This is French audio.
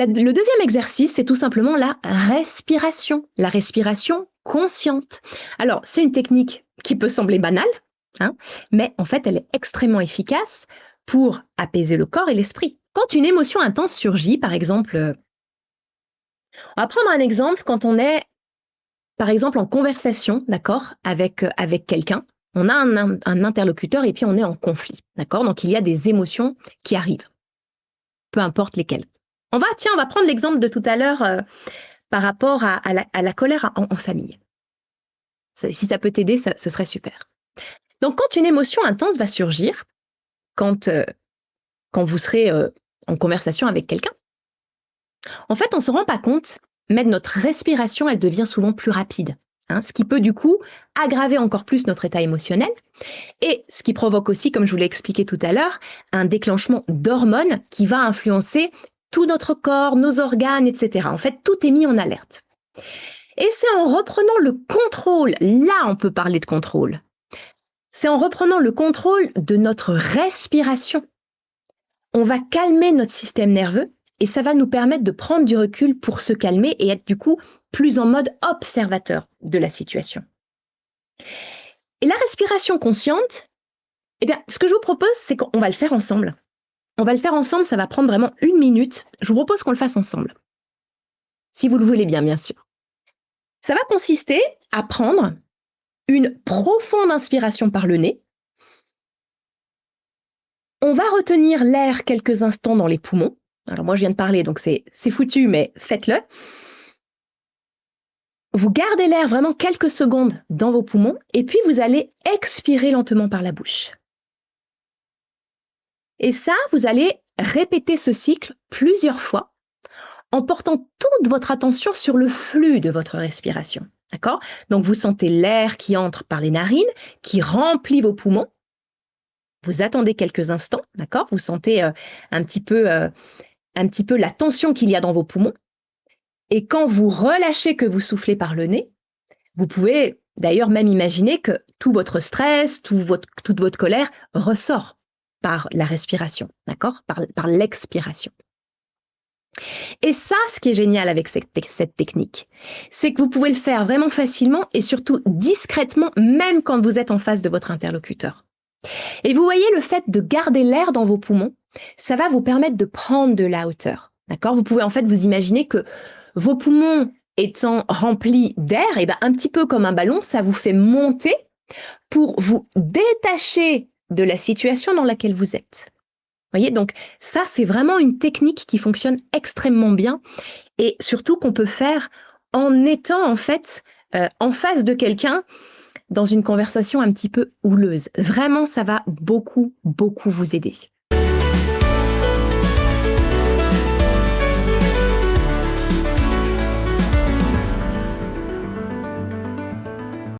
Le deuxième exercice, c'est tout simplement la respiration consciente. Alors, c'est une technique qui peut sembler banale, hein, mais en fait, elle est extrêmement efficace pour apaiser le corps et l'esprit. Quand une émotion intense surgit, par exemple, on va prendre un exemple quand on est, par exemple, en conversation, d'accord, avec quelqu'un. On a un interlocuteur et puis on est en conflit, d'accord? Donc, il y a des émotions qui arrivent, peu importe lesquelles. On va prendre l'exemple de tout à l'heure par rapport à la colère en famille. Si ça peut t'aider, ce serait super. Donc, quand une émotion intense va surgir, quand, euh, quand vous serez en conversation avec quelqu'un, en fait, on ne se rend pas compte, mais notre respiration, elle devient souvent plus rapide. Hein, ce qui peut du coup aggraver encore plus notre état émotionnel et ce qui provoque aussi, comme je vous l'ai expliqué tout à l'heure, un déclenchement d'hormones qui va influencer tout notre corps, nos organes, etc. En fait, tout est mis en alerte. Et c'est en reprenant le contrôle, là on peut parler de contrôle, c'est en reprenant le contrôle de notre respiration. On va calmer notre système nerveux et ça va nous permettre de prendre du recul pour se calmer et être du coup plus en mode observateur de la situation. Et la respiration consciente, eh bien, ce que je vous propose, c'est qu'on va le faire ensemble. On va le faire ensemble, ça va prendre vraiment 1 minute. Je vous propose qu'on le fasse ensemble. Si vous le voulez bien, bien sûr. Ça va consister à prendre une profonde inspiration par le nez. On va retenir l'air quelques instants dans les poumons. Alors moi, je viens de parler, donc c'est foutu, mais faites-le. Vous gardez l'air vraiment quelques secondes dans vos poumons et puis vous allez expirer lentement par la bouche. Et ça, vous allez répéter ce cycle plusieurs fois en portant toute votre attention sur le flux de votre respiration. D'accord? Donc vous sentez l'air qui entre par les narines, qui remplit vos poumons. Vous attendez quelques instants, d'accord? Vous sentez un petit peu la tension qu'il y a dans vos poumons. Et quand vous relâchez, que vous soufflez par le nez, vous pouvez d'ailleurs même imaginer que tout votre stress, toute votre colère ressort par la respiration, d'accord? Par l'expiration. Et ça, ce qui est génial avec cette technique, c'est que vous pouvez le faire vraiment facilement et surtout discrètement, même quand vous êtes en face de votre interlocuteur. Et vous voyez, le fait de garder l'air dans vos poumons, ça va vous permettre de prendre de la hauteur. D'accord? Vous pouvez en fait vous imaginer que vos poumons étant remplis d'air, et ben un petit peu comme un ballon, ça vous fait monter pour vous détacher de la situation dans laquelle vous êtes. Vous voyez, donc ça, c'est vraiment une technique qui fonctionne extrêmement bien et surtout qu'on peut faire en étant en fait en face de quelqu'un dans une conversation un petit peu houleuse. Vraiment, ça va beaucoup, beaucoup vous aider.